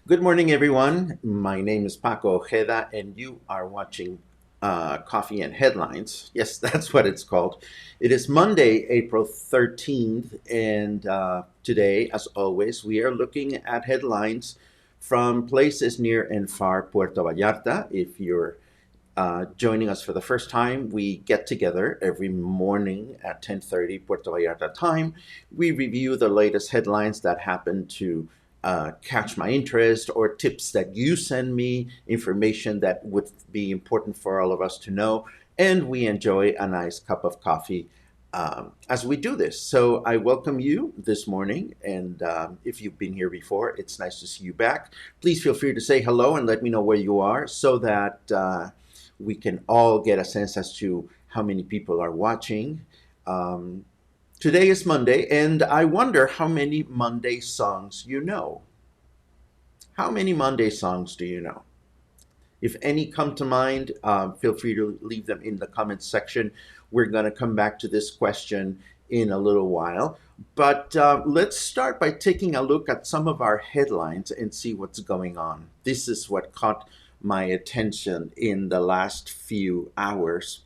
Good morning, everyone. My name is Paco Ojeda, and you are watching Coffee and Headlines. Yes, that's what it's called. It is Monday, April 13th, and today, as always, we are looking at headlines from places near and far Puerto Vallarta. If you're joining us for the first time, we get together every morning at 10:30 Puerto Vallarta time. We review the latest headlines that happen to catch my interest, or tips that you send me, information that would be important for all of us to know, and we enjoy a nice cup of coffee as we do this. So I welcome you this morning, and if you've been here before, it's nice to see you back. Please feel free to say hello and let me know where you are so that we can all get a sense as to how many people are watching. Um, Today is Monday, and I wonder how many Monday songs you know. How many Monday songs do you know? If any come to mind, feel free to leave them in the comments section. We're going to come back to this question in a little while. But let's start by taking a look at some of our headlines and see what's going on. This is what caught my attention in the last few hours.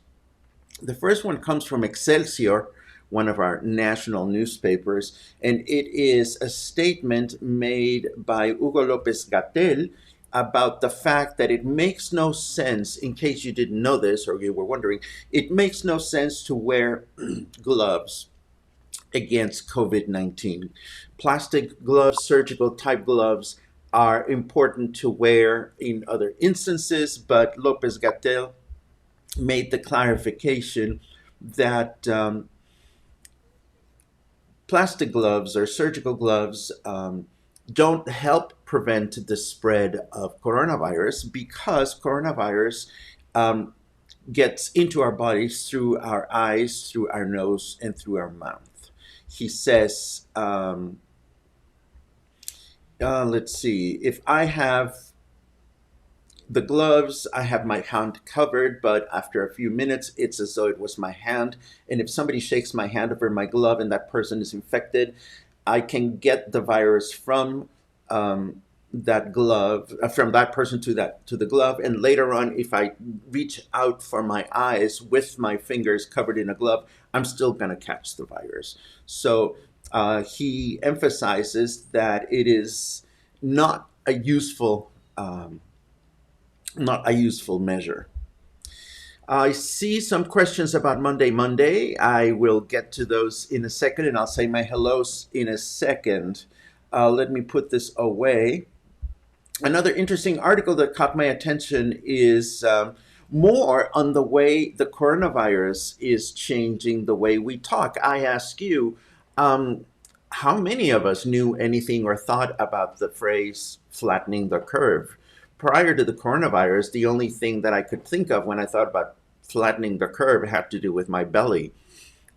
The first one comes from Excelsior, one of our national newspapers, and it is a statement made by Hugo Lopez Gatell about the fact that it makes no sense, in case you didn't know this or you were wondering, it makes no sense to wear gloves against COVID 19. Plastic gloves, surgical type gloves, are important to wear in other instances, but Lopez Gatell made the clarification that plastic gloves or surgical gloves don't help prevent the spread of coronavirus because coronavirus um, gets into our bodies through our eyes, through our nose, and through our mouth. He says, let's see, if I have the gloves, I have my hand covered, but after a few minutes, it's as though it was my hand. And if somebody shakes my hand over my glove and that person is infected, I can get the virus from that glove, from that person to the glove. And later on, if I reach out for my eyes with my fingers covered in a glove, I'm still going to catch the virus. So he emphasizes that it is not a useful not a useful measure. I see some questions about Monday Monday. I will get to those in a second, and I'll say my hellos in a second. Let me put this away. Another interesting article that caught my attention is more on the way the coronavirus is changing the way we talk. I ask you, um, how many of us knew anything or thought about the phrase flattening the curve? Prior to the coronavirus, the only thing that I could think of when I thought about flattening the curve had to do with my belly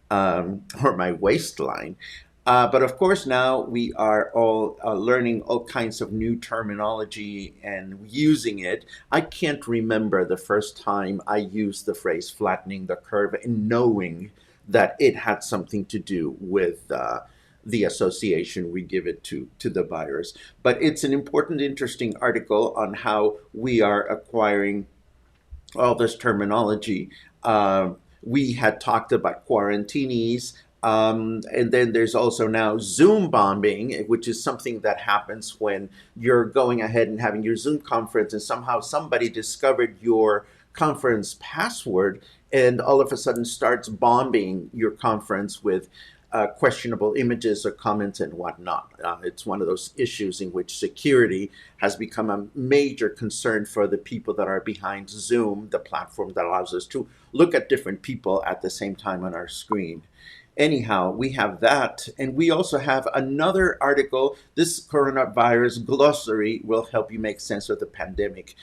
or my waistline. But of course, now we are all learning all kinds of new terminology and using it. I can't remember the first time I used the phrase flattening the curve and knowing that it had something to do with the association we give it to the virus. But it's an important, interesting article on how we are acquiring all this terminology. We had talked about quarantinis, and then there's also now Zoom bombing, which is something that happens when you're going ahead and having your Zoom conference, and somehow somebody discovered your conference password and all of a sudden starts bombing your conference with questionable images or comments and whatnot. It's one of those issues in which security has become a major concern for the people that are behind Zoom, the platform that allows us to look at different people at the same time on our screen. Anyhow, we have that. And we also have another article. This coronavirus glossary will help you make sense of the pandemic.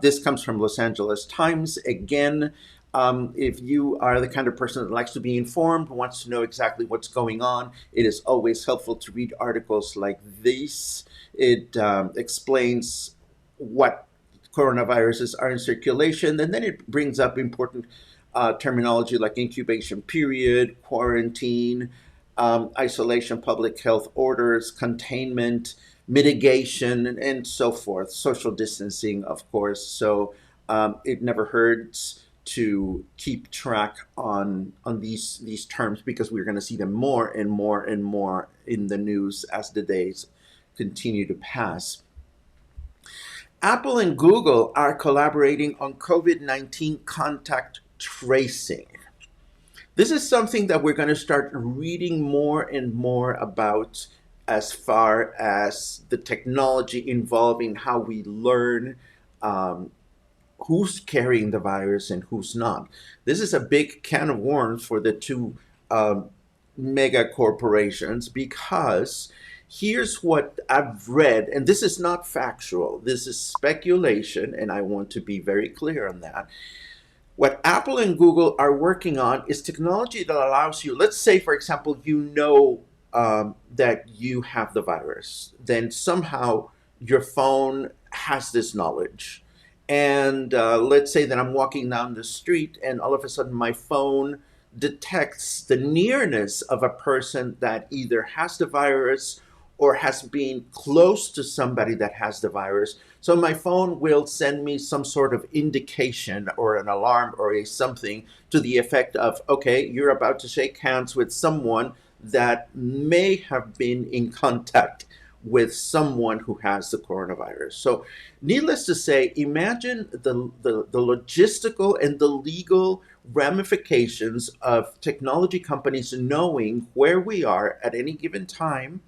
This comes from Los Angeles Times. Again, if you are the kind of person that likes to be informed, wants to know exactly what's going on, it is always helpful to read articles like this. It explains what coronaviruses are in circulation, and then it brings up important terminology like incubation period, quarantine, isolation, public health orders, containment, mitigation, and so forth. Social distancing, of course. So it never hurts to keep track on these terms, because we're going to see them more and more and more in the news as the days continue to pass. Apple and Google are collaborating on COVID-19 contact tracing. This is something that we're going to start reading more and more about, as far as the technology involving how we learn um, who's carrying the virus and who's not. This is a big can of worms for the two um, mega corporations, because here's what I've read, and this is not factual, this is speculation, and I want to be very clear on that. What Apple and Google are working on is technology that allows you, let's say, for example, that you have the virus, then somehow your phone has this knowledge. And let's say that I'm walking down the street and all of a sudden my phone detects the nearness of a person that either has the virus or has been close to somebody that has the virus. So my phone will send me some sort of indication or an alarm or a something to the effect of, okay, you're about to shake hands with someone that may have been in contact with someone who has the coronavirus. So needless to say, imagine the logistical and the legal ramifications of technology companies knowing where we are at any given time,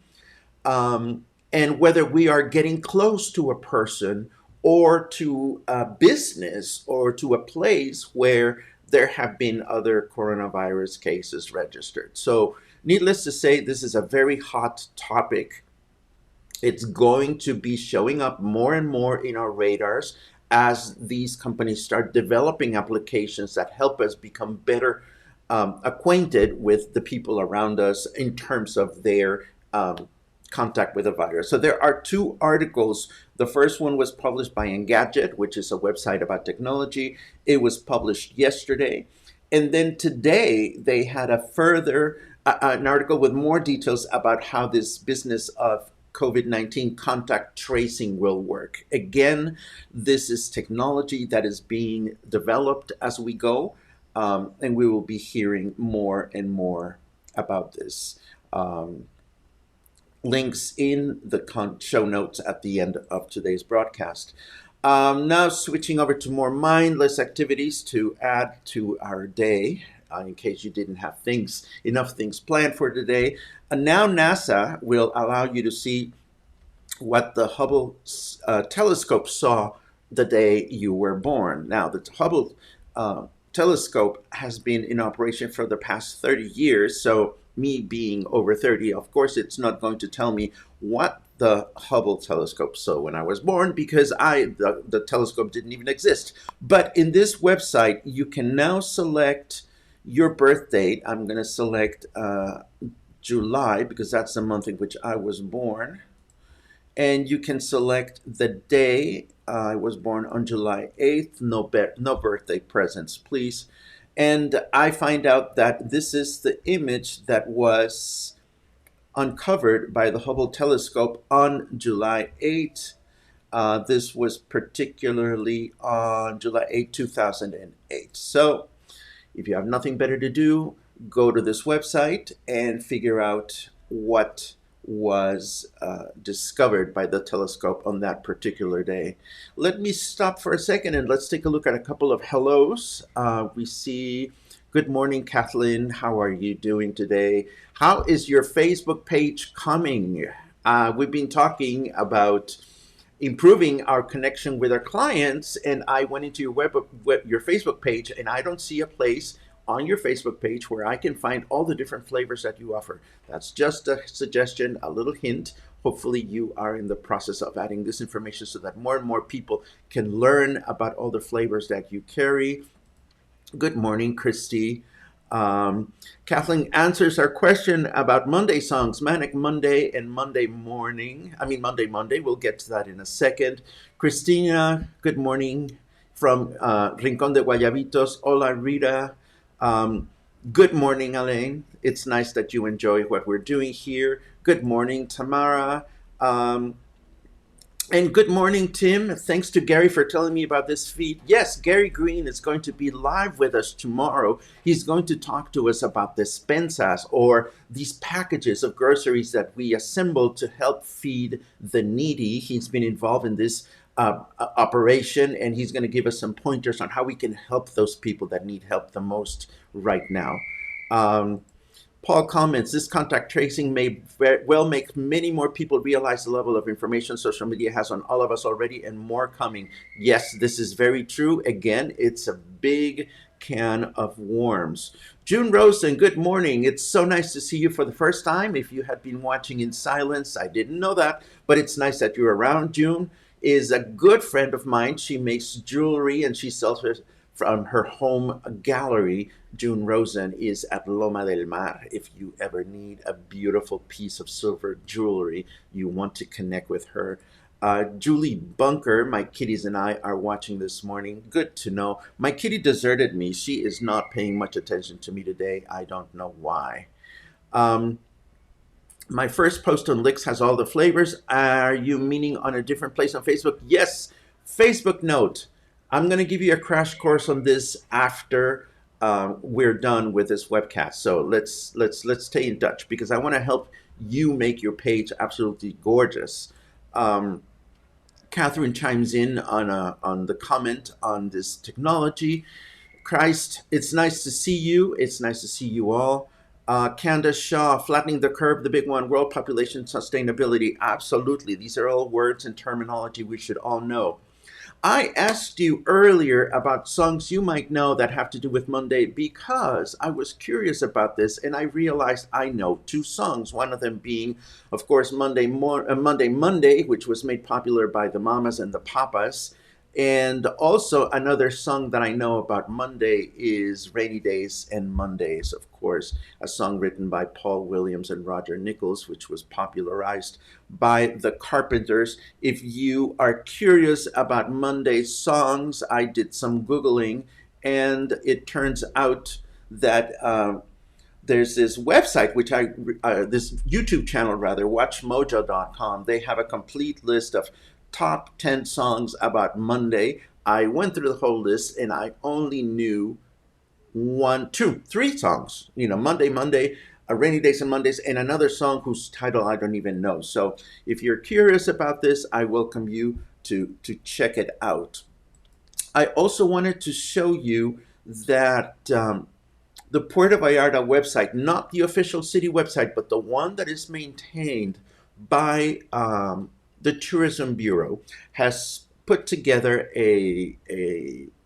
and whether we are getting close to a person or to a business or to a place where there have been other coronavirus cases registered. So, needless to say, this is a very hot topic. It's going to be showing up more and more in our radars as these companies start developing applications that help us become better acquainted with the people around us in terms of their contact with a virus. So there are two articles. The first one was published by Engadget, which is a website about technology. It was published yesterday. And then today they had a further an article with more details about how this business of COVID-19 contact tracing will work. Again, this is technology that is being developed as we go, and we will be hearing more and more about this. Links in the show notes at the end of today's broadcast. Now switching over to more mindless activities to add to our day, in case you didn't have enough things planned for today. Now NASA will allow you to see what the Hubble telescope saw the day you were born. Now the Hubble telescope has been in operation for the past 30 years, so me being over 30, of course, it's not going to tell me what the Hubble telescope saw when I was born, because the telescope didn't even exist. But in this website, you can now select your birth date. I'm going to select July, because that's the month in which I was born. And you can select the day. I was born on July 8th. No birthday presents, please. And I find out that this is the image that was uncovered by the Hubble telescope on July 8th. This was particularly on July 8, 2008. So if you have nothing better to do, go to this website and figure out what was discovered by the telescope on that particular day. Let me stop for a second and let's take a look at a couple of hellos. We see, good morning, Kathleen. How are you doing today? How is your Facebook page coming? We've been talking about improving our connection with our clients, and I went into your Facebook page, and I don't see a place on your Facebook page where I can find all the different flavors that you offer. That's just a suggestion, a little hint. Hopefully you are in the process of adding this information so that more and more people can learn about all the flavors that you carry. Good morning, Christy. Kathleen answers our question about Monday songs, Manic Monday and Monday Morning. Monday. We'll get to that in a second. Christina, good morning from Rincón de Guayabitos. Hola, Rita. Good morning, Alain. It's nice that you enjoy what we're doing here. Good morning, Tamara. Um, and good morning, Tim. Thanks to Gary for telling me about this feed. Yes, Gary Green is going to be live with us tomorrow. He's going to talk to us about despensas, or these packages of groceries that we assemble to help feed the needy. He's been involved in this operation, and he's going to give us some pointers on how we can help those people that need help the most right now. Um, Paul comments, this contact tracing may very well make many more people realize the level of information social media has on all of us already, and more coming. Yes, this is very true. Again, it's a big can of worms. June Rosen, good morning. It's so nice to see you for the first time. If you had been watching in silence, I didn't know that, but it's nice that you're around. June is a good friend of mine. She makes jewelry and she sells her from her home gallery. June Rosen is at Loma del Mar. If you ever need a beautiful piece of silver jewelry, you want to connect with her. Julie Bunker, my kitties and I are watching this morning. Good to know. My kitty deserted me. She is not paying much attention to me today. I don't know why. Um, my first post on Licks has all the flavors. Are you meaning on a different place on Facebook? Yes. Facebook note. I'm going to give you a crash course on this after we're done with this webcast. So let's stay in touch because I want to help you make your page absolutely gorgeous. Um, Catherine chimes in on the comment on this technology. Christ, it's nice to see you. It's nice to see you all. Candace Shaw, flattening the curve, the big one, world population sustainability. Absolutely. These are all words and terminology we should all know. I asked you earlier about songs you might know that have to do with Monday because I was curious about this and I realized I know two songs. One of them being, of course, Monday, which was made popular by the Mamas and the Papas. And also another song that I know about Monday is Rainy Days and Mondays, of course, a song written by Paul Williams and Roger Nichols, which was popularized by the Carpenters. If you are curious about Monday's songs, I did some Googling, and it turns out that there's this website, this YouTube channel rather, watchmojo.com. They have a complete list of top 10 songs about Monday. I went through the whole list and I only knew one, two, three songs. Monday, Rainy Days and Mondays, and another song whose title I don't even know. So if you're curious about this, I welcome you to check it out. I also wanted to show you that the Puerto Vallarta website, not the official city website, but the one that is maintained by the Tourism Bureau, has put together a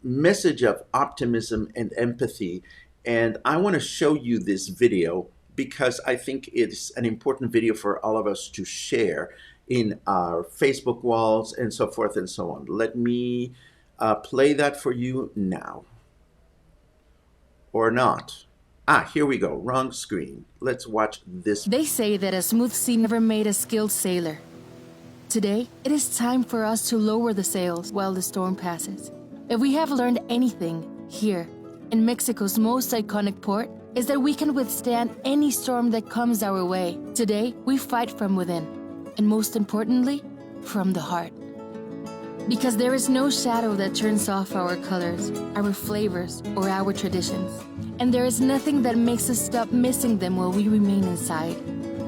message of optimism and empathy. And I want to show you this video because I think it's an important video for all of us to share in our Facebook walls and so forth and so on. Let me play that for you now. Or not. Here we go. Wrong screen. Let's watch this. They say that a smooth sea never made a skilled sailor. Today, it is time for us to lower the sails while the storm passes. If we have learned anything here, in Mexico's most iconic port, is that we can withstand any storm that comes our way. Today, we fight from within, and most importantly, from the heart. Because there is no shadow that turns off our colors, our flavors, or our traditions. And there is nothing that makes us stop missing them while we remain inside.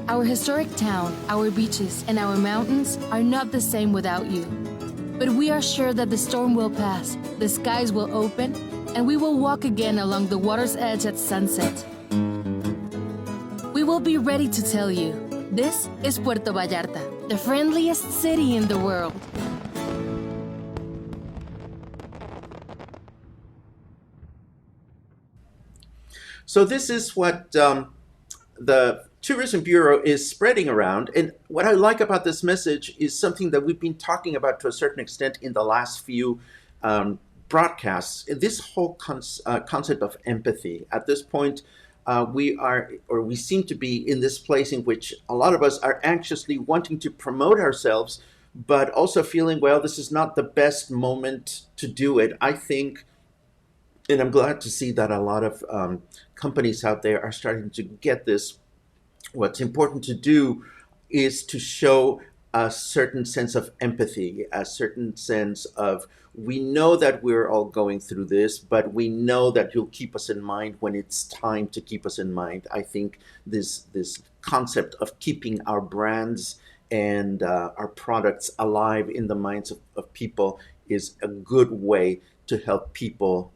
Our historic town, our beaches, and our mountains are not the same without you. But we are sure that the storm will pass, the skies will open, and we will walk again along the water's edge at sunset. We will be ready to tell you, this is Puerto Vallarta, the friendliest city in the world. So this is what the Tourism Bureau is spreading around. And what I like about this message is something that we've been talking about to a certain extent in the last few broadcasts. This whole concept of empathy. At this point, we seem to be in this place in which a lot of us are anxiously wanting to promote ourselves, but also feeling, well, this is not the best moment to do it. I think And I'm glad to see that a lot of companies out there are starting to get this. What's important to do is to show a certain sense of empathy, a certain sense of, we know that we're all going through this, but we know that you'll keep us in mind when it's time to keep us in mind. I think this concept of keeping our brands and our products alive in the minds of people is a good way to help people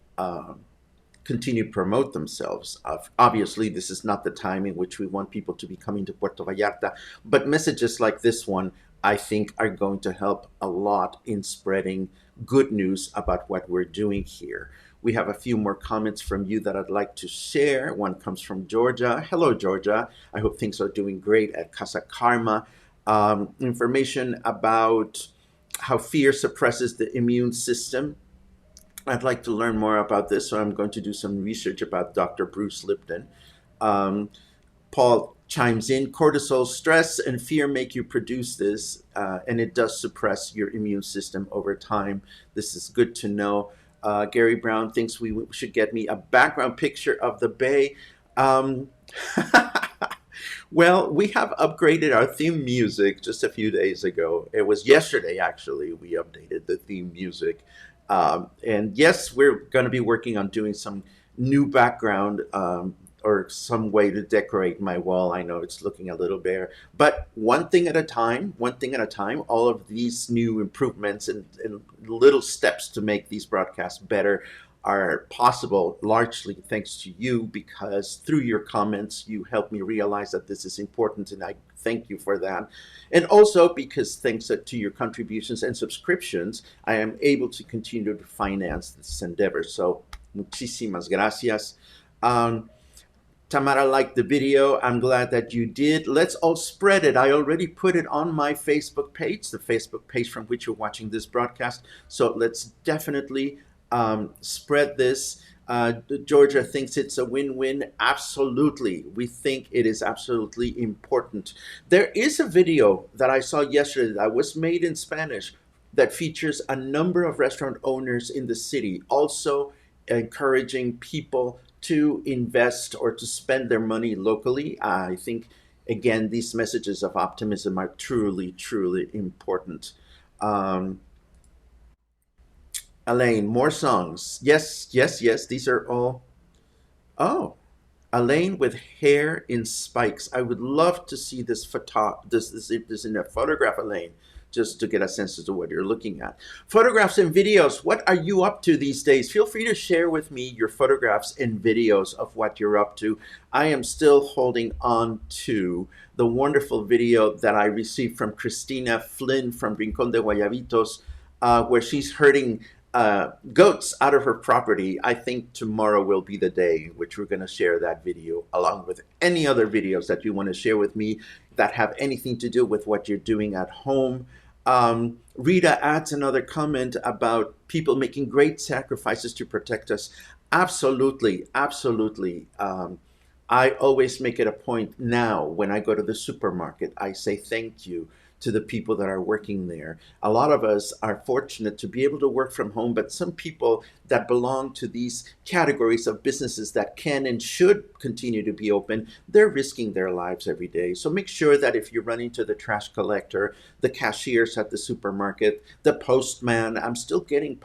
continue to promote themselves. Obviously, this is not the time in which we want people to be coming to Puerto Vallarta, but messages like this one, I think, are going to help a lot in spreading good news about what we're doing here. We have a few more comments from you that I'd like to share. One comes from Georgia. Hello, Georgia. I hope things are doing great at Casa Karma. Information about how fear suppresses the immune system. I'd like to learn more about this, so I'm going to do some research about Dr. Bruce Lipton. Um, Paul chimes in, cortisol, stress, and fear make you produce this, and it does suppress your immune system over time. This is good to know. Gary Brown thinks we should get me a background picture of the bay. Um, well, we have upgraded our theme music just a few days ago. It was yesterday, actually, we updated the theme music. And yes, we're going to be working on doing some new background or some way to decorate my wall. I know it's looking a little bare, but one thing at a time, one thing at a time. All of these new improvements and little steps to make these broadcasts better are possible largely thanks to you, because through your comments you help me realize that this is important, and I thank you for that. And also because thanks to your contributions and subscriptions, I am able to continue to finance this endeavor. So muchísimas gracias. um, Tamara liked the video. I'm glad that you did. Let's all spread it. I already put it on my Facebook page, the Facebook page from which you're watching this broadcast. So let's definitely spread this. Georgia thinks it's a win-win. Absolutely. We think it is absolutely important. There is a video that I saw yesterday that was made in Spanish that features a number of restaurant owners in the city, also encouraging people to invest or to spend their money locally. I think, again, these messages of optimism are truly, truly important. Um, Elaine, more songs. Yes, yes, yes. These are all. Oh, Elaine with hair in spikes. I would love to see this in a photograph, Elaine, just to get a sense as to what you're looking at. Photographs and videos. What are you up to these days? Feel free to share with me your photographs and videos of what you're up to. I am still holding on to the wonderful video that I received from Christina Flynn from Rincon de Guayabitos, where she's herding goats out of her property. I think tomorrow will be the day in which we're going to share that video, along with any other videos that you want to share with me that have anything to do with what you're doing at home. Rita adds another comment about people making great sacrifices to protect us. Absolutely, absolutely. I always make it a point now when I go to the supermarket, I say thank you to the people that are working there. A lot of us are fortunate to be able to work from home, but some people that belong to these categories of businesses that can and should continue to be open, they're risking their lives every day. So make sure that if you're running to the trash collector, the cashiers at the supermarket, the postman, I'm still getting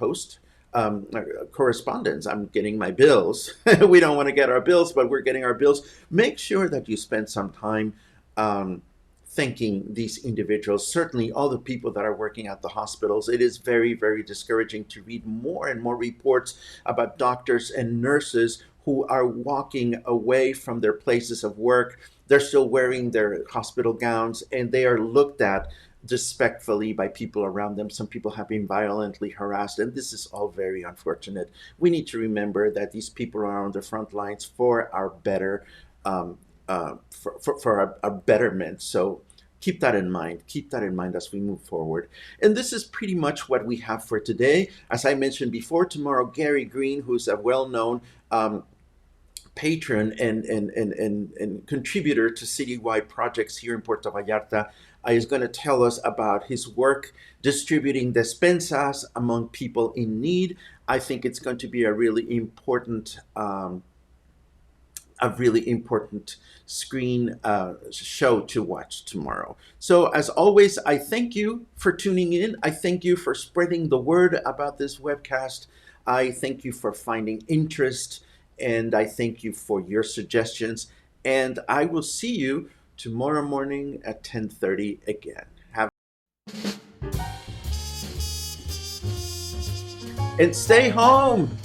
correspondence. I'm getting my bills. We don't want to get our bills, but we're getting our bills. Make sure that you spend some time um, thanking these individuals. Certainly, all the people that are working at the hospitals. It is very, very discouraging to read more and more reports about doctors and nurses who are walking away from their places of work. They're still wearing their hospital gowns, and they are looked at respectfully by people around them. Some people have been violently harassed, and this is all very unfortunate. We need to remember that these people are on the front lines for our better, for our betterment. So keep that in mind. Keep that in mind as we move forward. And this is pretty much what we have for today. As I mentioned before, tomorrow, Gary Green, who's a well-known patron and contributor to citywide projects here in Puerto Vallarta, is going to tell us about his work distributing despensas among people in need. I think it's going to be a really important screen show to watch tomorrow. So as always, I thank you for tuning in. I thank you for spreading the word about this webcast. I thank you for finding interest, and I thank you for your suggestions. And I will see you tomorrow morning at 10:30 again. And stay home.